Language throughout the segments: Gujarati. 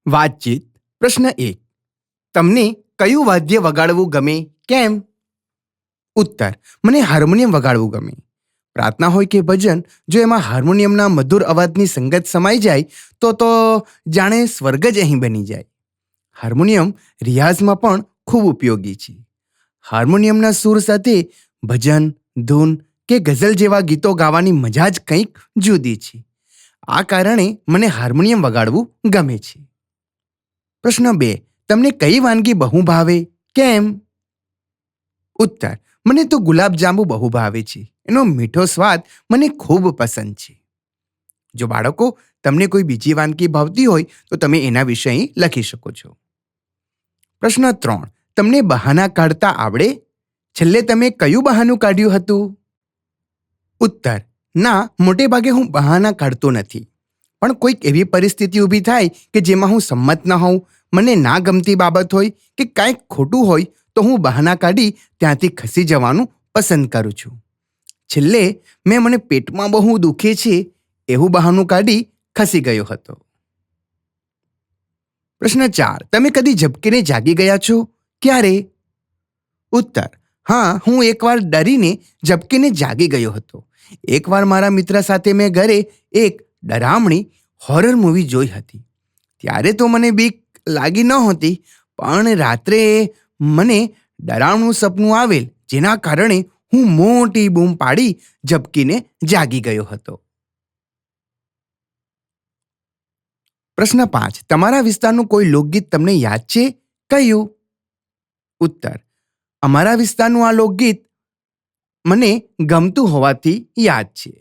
વાતચીત. પ્રશ્ન 1. તમને કયું વાદ્ય વગાડવું ગમે? કેમ? ઉત્તર. મને હાર્મોનિયમ વગાડવું ગમે. પ્રાર્થના હોય કે ભજન, જો એમાં હાર્મોનિયમના મધુર અવાજની સંગત સમાઈ જાય તો જાણે સ્વર્ગ જ અહીં બની જાય. હાર્મોનિયમ રિયાઝમાં પણ ખૂબ ઉપયોગી છે. હાર્મોનિયમના સૂર સાથે ભજન, ધૂન કે ગઝલ જેવા ગીતો ગાવાની મજા જ કંઈક જુદી છે. આ કારણે મને હાર્મોનિયમ વગાડવું ગમે છે. પ્રશ્ન 2. તમને કઈ વાનગી બહુ ભાવે? કેમ? ઉત્તર. મને તો ગુલાબજાંબુ બહુ ભાવે છે. એનો મીઠો સ્વાદ મને ખૂબ પસંદ છે. જો બાળકો, તમને કોઈ બીજી વાનગી ભાવતી હોય તો તમે એના વિશે અહીં લખી શકો છો. પ્રશ્ન 3. તમને બહાના કાઢતા આવડે? છેલ્લે તમે કયું બહાનું કાઢ્યું હતું? ઉત્તર. ના, મોટે ભાગે હું બહાના કાઢતો નથી. પણ કોઈક એવી પરિસ્થિતિ ઊભી થાય કે જેમાં હું સંમત ન હોઉં, મને ના ગમતી બાબત હોય કે કાંઈક ખોટું હોય તો હું બહાના કાઢી ત્યાંથી ખસી જવાનું પસંદ કરું છું. છેલ્લે મને પેટમાં બહુ દુખે છે એવું બહાનું કાઢી ખસી ગયો હતો. પ્રશ્ન 4. તમે કદી ઝબકીને જાગી ગયા છો? ક્યારે? ઉત્તર. હા, હું એકવાર ડરીને ઝબકીને જાગી ગયો હતો. એકવાર મારા મિત્ર સાથે મેં ઘરે એક ડરામણી હોરર મૂવી જોઈ હતી. ત્યારે તો મને બીક લાગી નહોતી, પણ રાત્રે મને ડરાવનું સપનું આવેલ, જેના કારણે હું મોટી બૂમ પાડી ઝબકીને જાગી ગયો હતો. પ્રશ્ન 5. તમારા વિસ્તારનું કોઈ લોકગીત તમને યાદ છે? કયું? ઉત્તર. અમારા વિસ્તારનું આ લોકગીત મને ગમતું હોવાથી યાદ છે.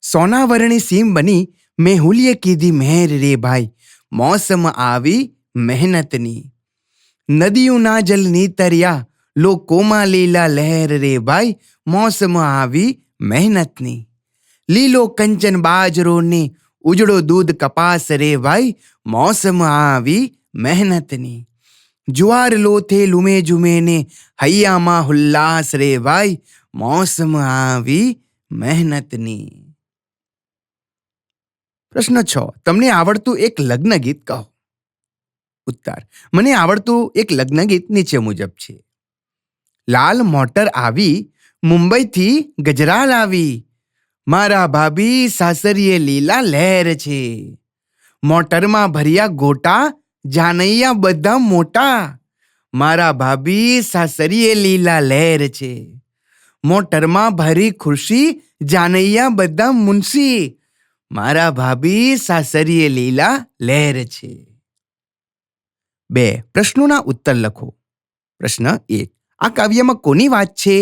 સોનાવરણી સીમ બની મેહુલીએ કીધી મહેર રે ભાઈ, મોસમ આવી મહેનતની. નદીઓના જલની તર્યા લોકોમાં લીલા લહેર રે ભાઈ, મોસમ આવી મહેનતની. લીલો કંચન બાજરો ને ઉજળો દૂધ કપાસ રે ભાઈ, મોસમ આવી મહેનતની. જુવાર લોથે લુમે જુમે ને હૈયામાં હુલ્લાસ રે ભાઈ, મોસમ આવી મહેનતની. પ્રશ્ન 6. તમને આવડતું એક લગ્ન ગીત કહો. ઉત્તર. મને આવડતું એક લગ્ન ગીત નીચે મુજબ છે. લાલ મોટર આવી મુંબઈથી ગજરાલ આવી, મારા ભાભી સાસરીએ લીલા લહેર છે. મોટરમાં ભર્યા ગોટા જાનૈયા બધા મોટા, મારા ભાભી સાસરીએ લીલા લહેર છે. મોટરમાં ભરી ખુરશી જાનૈયા બધા મુનશી, મારા ભાભી સાસરીએ લીલા લહેર છે. 2. પ્રશ્નોના ઉત્તર લખો. પ્રશ્ન 1. આ કાવ્યમાં કોની વાત છે?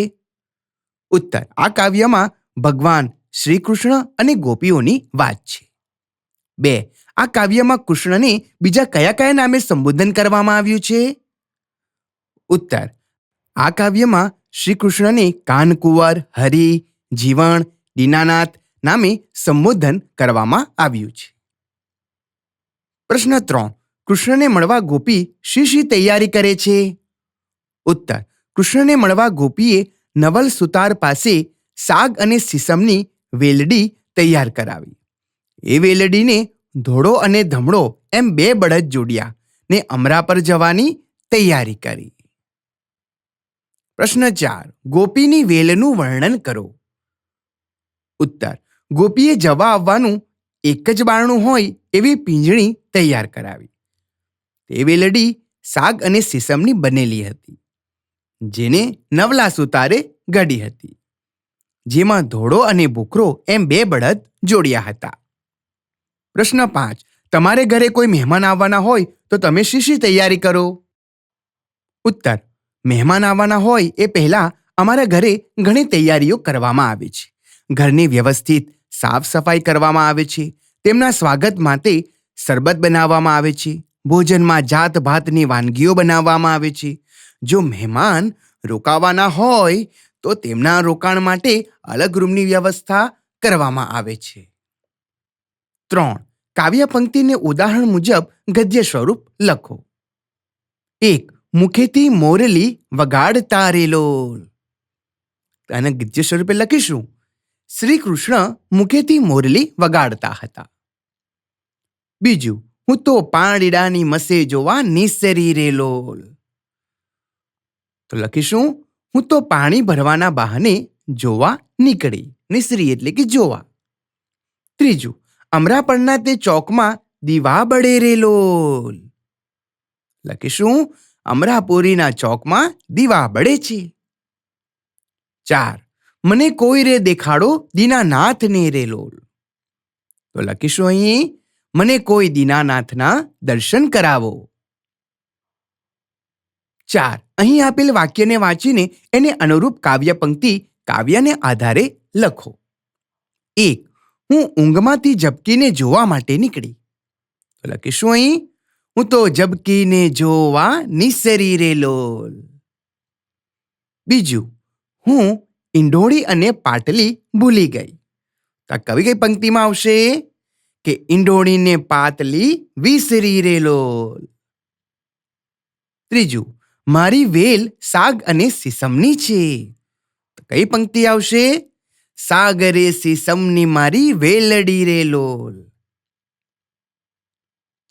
ઉત્તર. આ કાવ્યમાં ભગવાન શ્રી કૃષ્ણ અને ગોપીઓની વાત છે. 2. આ કાવ્યમાં કૃષ્ણને બીજા કયા કયા નામે સંબોધન કરવામાં આવ્યું છે? ઉત્તર. આ કાવ્યમાં શ્રી કૃષ્ણને કાનકુંવર, હરિ, જીવણ, દીનાનાથ નામે સંબોધન કરવામાં આવ્યું છે. પ્રશ્ન 3. કૃષ્ણને મળવા ગોપી શી તૈયારી કરે છે? ઉત્તર. કૃષ્ણને મળવા ગોપીએ નવલ સુતાર પાસે સાગ અને સીસમની વેલડી તૈયાર કરાવી. એ વેલડીને ધોળો અને ધમડો એમ 2 બળદ જોડ્યા ને અમરા પર જવાની તૈયારી કરી. પ્રશ્ન 4. ગોપીની વેલનું વર્ણન કરો. ઉત્તર. ગોપીએ જવા આવવાનું એક જ બારણું હોય એવી પીંજણી તૈયાર કરાવી. તે વેલડી સાગ અને સીસમની બનેલી હતી, જેને નવલા સુતારે ઘડી હતી, જેમાં ધોળો અને ભૂખરો એમ 2 બળદ જોડ્યા હતા. પ્રશ્ન 5. તમારે ઘરે કોઈ મહેમાન આવવાના હોય તો તમે શી તૈયારી કરો? ઉત્તર. મહેમાન આવવાના હોય એ પહેલાં અમારા ઘરે ઘણી તૈયારીઓ કરવામાં આવે છે. ઘરની વ્યવસ્થિત સાફ સફાઈ કરવામાં આવે છે. તેમના સ્વાગત માટે શરબત બનાવવામાં આવે છે. ભોજનમાં જાત ભાતની વાનગીઓ બનાવવામાં આવે છે. જો મહેમાન રોકાવાના હોય તો તેમના રોકાણ માટે અલગ રૂમની વ્યવસ્થા કરવામાં આવે છે. 3. કાવ્ય પંક્તિને ઉદાહરણ મુજબ ગદ્ય સ્વરૂપ લખો. 1. મુખેથી મોરલી વગાડતા રે લોલ. અને ગદ્ય સ્વરૂપે લખીશું. શ્રી કૃષ્ણ મુખેથી મોરલી વગાડતા હતા. બીજું, હું તો પાંદડાની મસે જોવા નિસરી રેલોલ. તો લખીશું, હું તો પાણી ભરવાના બહાને જોવા નીકળી. નિસરી એટલે કે જોવા. ત્રીજું, અમરાપરના તે ચોકમાં દીવા બળે રેલોલ. લખીશું, અમરાપુરીના ચોકમાં દીવા બળે છે. 4, મને કોઈ રે દેખાડો દીનાનાથને રેલોલ. તો લખીશું અહીં, મને કોઈ દીનાનાથના દર્શન કરાવો. 4, અહીં આપેલ વાક્યને વાંચીને એને અનુરૂપ કાવ્ય પંક્તિ કાવ્યને આધારે લખો. 1, હું ઊંઘમાંથી ઝબકીને જોવા માટે નીકળી. તો લખીશું અહીં, હું તો ઝબકીને જોવા નિસરી રેલોલ. બીજું, હું ઈંઢોળી અને પાટલી ભૂલી ગઈ. તો આ કઈ પંક્તિમાં આવશે કે ઈંઢોળીને પાતલી વિસરી રેલોલ. ત્રીજું, મારી વેલ સાગ અને સીસમની છે. તો કઈ પંક્તિ આવશે? સાગરે સીસમની મારી વેલડી રેલોલ.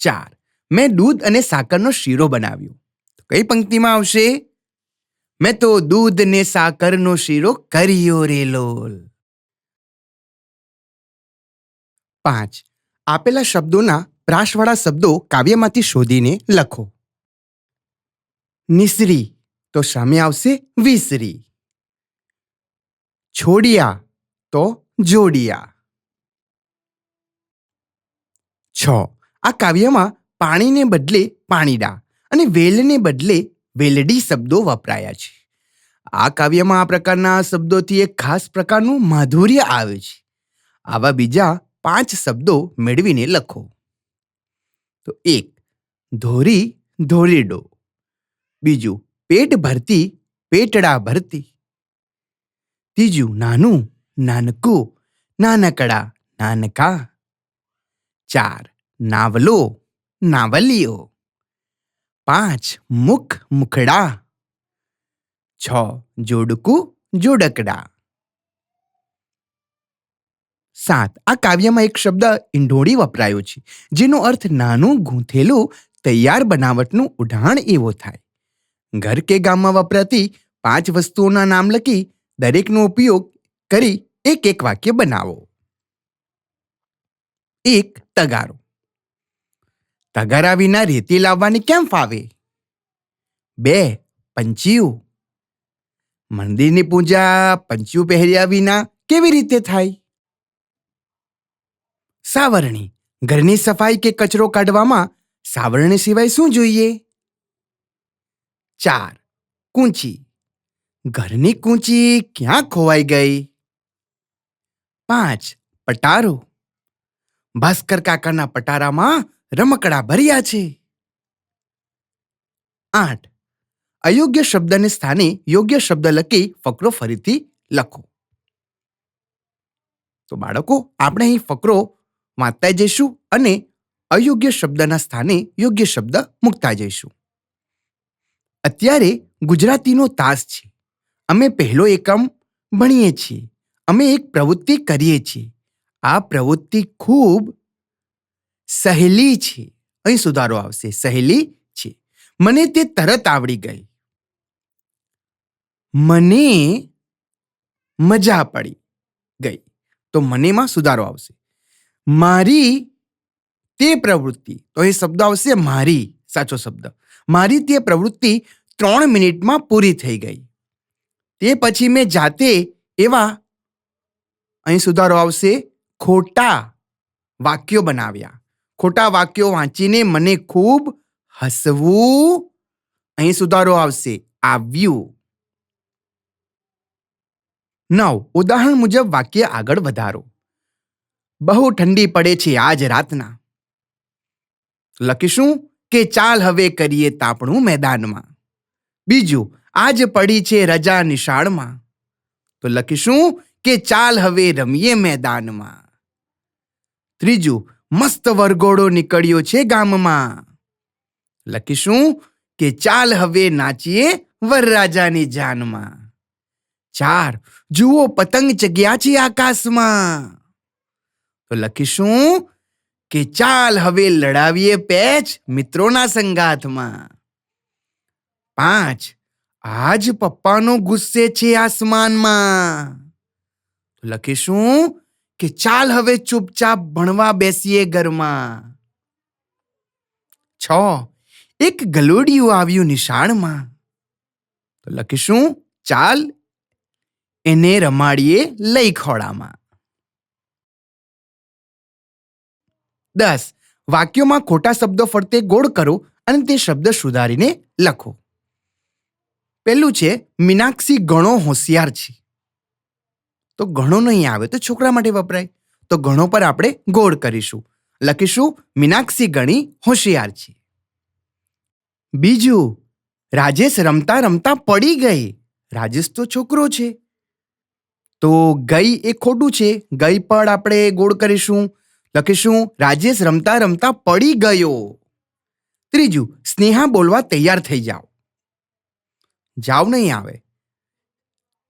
4, મેં દૂધ અને સાકરનો શીરો બનાવ્યો. તો કઈ પંક્તિમાં આવશે? મેં તો દૂધ ને સાકરનો શીરો કર્યો રેલોલ. 5, આપેલા શબ્દોના પ્રાસવાળા શબ્દો કાવ્યમાંથી શોધીને લખો. નિસરી તો સામે આવશે વિસરી. છોડિયા તો જોડિયા. 6, આ કાવ્યમાં પાણીને બદલે પાણીડા અને વેલને બદલે વેલડી શબ્દો વપરાયા છે. આ કાવ્યમાં આ પ્રકારના શબ્દોથી એક ખાસ પ્રકારનું માધુર્ય આવે છે. આવા બીજા 5 શબ્દો મેળવીને લખો. તો 1, ધોરી ધોરીડો. બીજું, પેટ ભરતી પેટડા ભરતી. ત્રીજું, નાનું નાનકું નાનકડા નાનકા. 4, નાવલો નાવલીઓ. 5, મુખ મુખડા. 6, જોડકું જોડકડા. 7, આ કાવ્યમાં એક શબ્દ ઈંઢોળી વપરાયો છે, જેનો અર્થ નાનું ગૂંથેલું તૈયાર બનાવટનું ઉદાહરણ એવો થાય. ઘર કે ગામમાં વપરાતી 5 વસ્તુઓના નામ લખી દરેકનો ઉપયોગ કરી એક વાક્ય બનાવો. 1, તગારો. તગારા વિના રેતી લાવવાની કેમ ફાવે? 2, પંચિયું. મંદિરની પૂજા પંચિયું પહેર્યા વિના કેવી રીતે થાય? સાવરણી. ઘરની સફાઈ કે કચરો કાઢવામાં સાવરણી સિવાય શું જોઈએ? 4, કૂંચી. ઘરની કૂંચી ક્યાં ખોવાઈ ગઈ? 5, પટારો. ભાસ્કર કાકાના પટારામાં રમકડા ભર્યા છે. 8, અયોગ્ય શબ્દને સ્થાને યોગ્ય શબ્દ લખી ફકરો ફરીથી લખો. તો બાળકો, આપણે અહીં ફકરો વાંચતા જઈશું અને અયોગ્ય શબ્દના સ્થાને યોગ્ય શબ્દ મૂકતા જઈશું. અત્યારે ગુજરાતીનો તાસ છે. અમે પહેલો એકમ ભણીએ છીએ. અમે એક પ્રવૃત્તિ કરીએ છીએ. આ પ્રવૃત્તિ ખૂબ સહેલી છે. અહીં સુધારો આવશે, સહેલી છે. મને તે તરત આવડી ગઈ. મને મજા પડી ગઈ. તો મનેમાં સુધારો આવશે. મારી તે પ્રવૃત્તિ, તો એ શબ્દ આવશે મારી, સાચો શબ્દ. મારી તે પ્રવૃત્તિ 3 મિનિટમાં પૂરી થઈ ગઈ. તે પછી મેં જાતે એવા, અહીં સુધારો આવશે, ખોટા વાક્યો બનાવ્યા. ખોટા વાક્યો વાંચીને મને ખૂબ હસવું, અહીં સુધારો આવશે, આવ્યું. 9, ઉદાહરણ મુજબ વાક્ય આગળ વધારો. બહુ ઠંડી પડે છે આજ રાતના. લખીશું કે ચાલ હવે કરીએ તાપણું મેદાનમાં. બીજું, આજ પડી છે રજા નિશાળમાં. તો લખીશું કે ચાલ હવે રમીએ મેદાનમાં. ત્રીજું, મસ્ત વરઘોડો નીકળ્યો છે ગામમાં. લખીશું કે ચાલ હવે નાચીએ વરરાજાની જાનમાં. 4, જુઓ પતંગ ચગ્યા છે આકાશમાં. તો લખીશું કે ચાલ હવે લડાવીએ પેચ મિત્રોના સંગાથમાં. 5. આજ પપ્પાનો ગુસ્સે છે આસમાનમાં. તો લખીશું કે ચાલ હવે ચૂપચાપ ભણવા બેસીએ ઘરમાં. 6. એક ગલુડિયું આવ્યું નિશાળમાં. તો લખીશું ચાલ એને રમાડીએ લઈ ખોળામાં. 10. વાક્યોમાં ખોટા શબ્દો ફરતે ગોળ કરો અને તે શબ્દ સુધારીને લખો. પહેલું છે મીનાક્ષી ઘણો હોશિયાર છે. તો ઘણો નહીં આવે તો છોકરા માટે વપરાય, તો ઘણો પર આપણે ગોળ કરીશું. લખીશું મીનાક્ષી ઘણી હોશિયાર છે. બીજું, રાજેશ રમતા રમતા પડી ગઈ. રાજેશ તો છોકરો છે, તો ગઈ એ ખોટું છે. ગઈ પર આપણે ગોળ કરીશું. લખીશું રાજેશ રમતા રમતા પડી ગયો. ત્રીજું, સ્નેહા બોલવા તૈયાર થઈ જાઓ. જાવ નહીં આવે,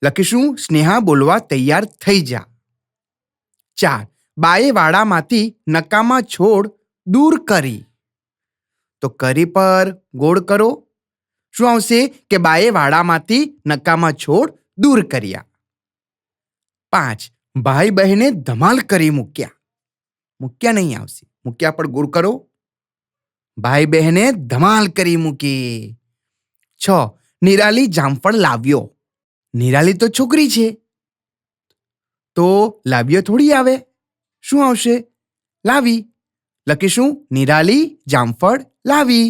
લખીશું સ્નેહા બોલવા તૈયાર થઈ જા. 4. બાએ વાડામાંથી નકામા છોડ દૂર કરી. તો કરી પર ગોળ કરો. શું આવશે કે બાએ વાડામાંથી નકામા છોડ દૂર કર્યા. 5. ભાઈ બહેને ધમાલ કરી મૂક્યા. મૂક્યા નહીં આવશે, મૂક્યા પર ગોળ કરો. ભાઈ બહેને ધમાલ કરી મૂકી. 6. નિરાલી જામફળ લાવ્યો. નિરાલી તો છોકરી છે, તો લાવ્યો થોડી આવે. શું આવશે? લાવી. લખીશું નિરાલી જામફળ લાવી.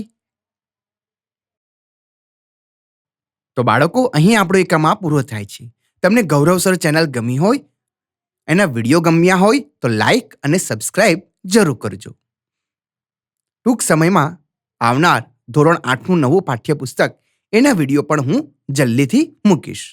તો બાળકો, અહીં આપણો એકમ આ પૂરો થાય છે. તમને ગૌરવ સર ચેનલ ગમી હોય, એના વિડીયો ગમ્યા હોય તો લાઈક અને સબસ્ક્રાઇબ જરૂર કરજો. ટૂંક સમયમાં આવનાર ધોરણ 8નું નવું પાઠ્યપુસ્તક એના વિડીયો પણ હું જલ્દીથી મૂકીશ.